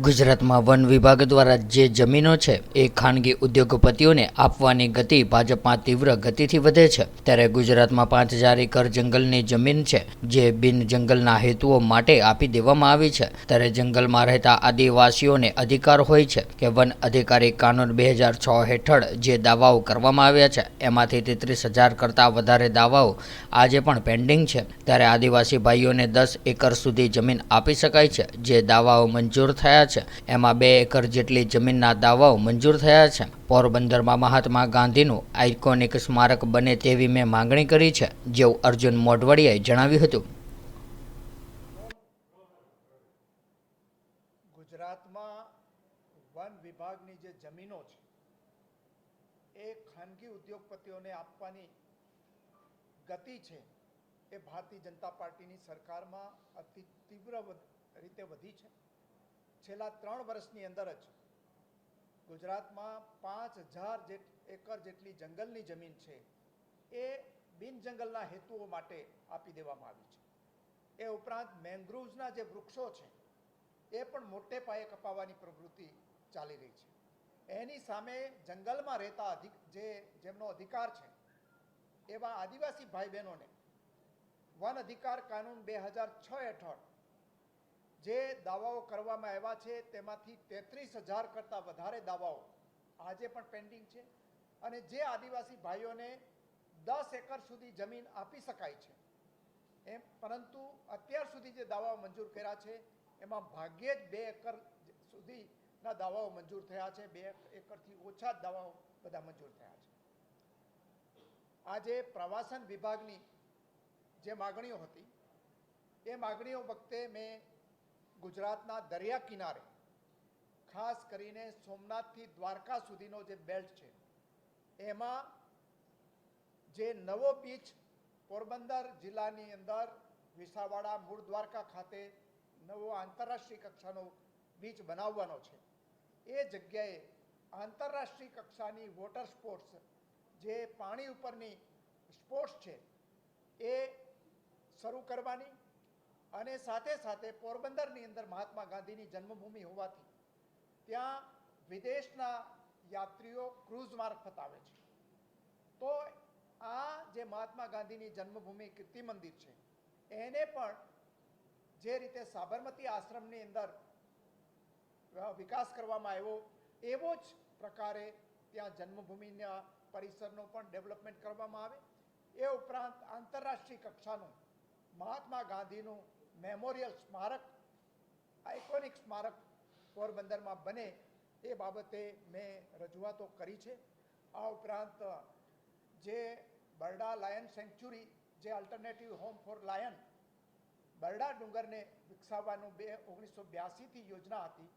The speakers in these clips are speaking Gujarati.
ગુજરાતમાં વન વિભાગ દ્વારા જે જમીનો છે એ ખાનગી ઉદ્યોગપતિઓને આપવાની ગતિ ભાજપમાં તીવ્ર ગતિથી વધે છે, ત્યારે ગુજરાતમાં 5000 એકર જંગલની જમીન છે જે બિન જંગલના હેતુઓ માટે આપી દેવામાં આવી છે। ત્યારે જંગલમાં રહેતા આદિવાસીઓને અધિકાર હોય છે કે વન અધિકારી કાનૂન 2006 હેઠળ જે દાવાઓ કરવામાં આવ્યા છે એમાંથી 33000 કરતાં વધારે દાવાઓ આજે પણ પેન્ડિંગ છે। ત્યારે આદિવાસી ભાઈઓને 10 એકર સુધી જમીન આપી શકાય છે। જે દાવાઓ મંજૂર થયા છે એમાં 2 એકર જેટલી જમીનના દાવાઓ મંજૂર થયા છે। પોરબંદરમાં મહાત્મા ગાંધીનું આઇકોનિક સ્મારક બને તેવી મેં માંગણી કરી છે, જેવું અર્જુન મોઢવાડિયાએ જણાવ્યું હતું। ગુજરાતમાં વન વિભાગની જે જમીનો છે એ ખાનગી ઉદ્યોગપતિઓને આપવાની ગતિ છે એ ભારતીય જનતા પાર્ટીની સરકારમાં અતિ તીવ્ર રીતે વધી છે। છેલ્લા 3 વર્ષની અંદર જ ગુજરાતમાં 5000 એકર જેટલી જંગલની જમીન છે એ બિન જંગલના હેતુઓ માટે આપી દેવામાં આવી છે। એ ઉપરાંત મેંગ્રુવ્સના જે વૃક્ષો છે એ પણ મોટે પાયે કપાવવાની પ્રવૃત્તિ ચાલી રહી છે। એની સામે જંગલમાં રહેતા જેમનો અધિકાર છે એવા આદિવાસી ભાઈ બહેનોને વન અધિકાર કાનૂન 2006 હેઠળ જે દાવાઓ કરવામાં આવ્યા છે તેમાંથી 33000 કરતાં વધારે દાવાઓ આજે પણ પેન્ડિંગ છે અને જે આદિવાસી ભાઈઓને 10 એકર સુધી જમીન આપી શકાય છે એમ, પરંતુ અત્યાર સુધી જે દાવાઓ મંજૂર કર્યા છે એમાં ભાગ્યે જ 2 એકર સુધીના દાવાઓ મંજૂર થયા છે। 2 એકરથી ઓછા જ દાવાઓ બધા મંજૂર થયા છે। આજે પ્રવાસન વિભાગની જે માગણીઓ હતી એ માગણીઓ વખતે મેં ગુજરાતના દરિયા કિનારે ખાસ કરીને સોમનાથથી દ્વારકા સુધીનો જે બેલ્ટ છે એમાં જે નવો બીચ પોરબંદર જિલ્લાની અંદર વિસાવાડા મૂળ દ્વારકા ખાતે નવો આંતરરાષ્ટ્રીય કક્ષાનો બીચ બનાવવાનો છે એ જગ્યાએ આંતરરાષ્ટ્રીય કક્ષાની વોટર સ્પોર્ટ્સ જે પાણી ઉપરની સ્પોર્ટ્સ છે એ શરૂ કરવાની અને સાથે સાથે પોરબંદરની અંદર મહાત્મા ગાંધીની જન્મભૂમિ હોવાથી ત્યાં વિદેશના યાત્રીઓ ક્રૂઝ મારફત આવે છે, તો આ જે મહાત્મા ગાંધીની જન્મભૂમિ કીર્તિ મંદિર છે એને પણ જે રીતે સાબરમતી આશ્રમની અંદર વિકાસ કરવામાં આવ્યો એવો જ પ્રકારે ત્યાં જન્મભૂમિના પરિસરનો પણ ડેવલપમેન્ટ કરવામાં આવે। એ ઉપરાંત આંતરરાષ્ટ્રીય કક્ષાનું મહાત્મા ગાંધીનું મેમોરિયલ સ્મારક, આઇકોનિક સ્મારક પોરબંદરમાં બને એ બાબતે મેં રજૂઆતો કરી છે। આ ઉપરાંત જે બરડા લાયન સેન્ચ્યુરી, જે અલ્ટરનેટિવ હોમ ફોર લાયન બરડા ડુંગરને વિકસાવવાનું 1982થી યોજના હતી,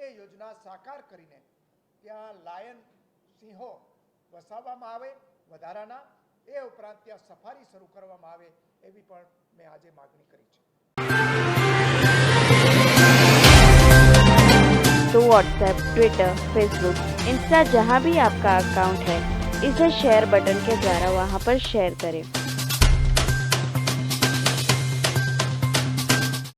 એ યોજના સાકાર કરીને ત્યાં લાયન સિંહો વસાવવામાં આવે વધારાના, એ ઉપરાંત ત્યાં સફારી શરૂ કરવામાં આવે એવી પણ મેં આજે માગણી કરી છે। तो व्हाट्सएप, ट्विटर, फेसबुक, इंस्टा जहाँ भी आपका अकाउंट है इसे शेयर बटन के द्वारा वहाँ पर शेयर करें।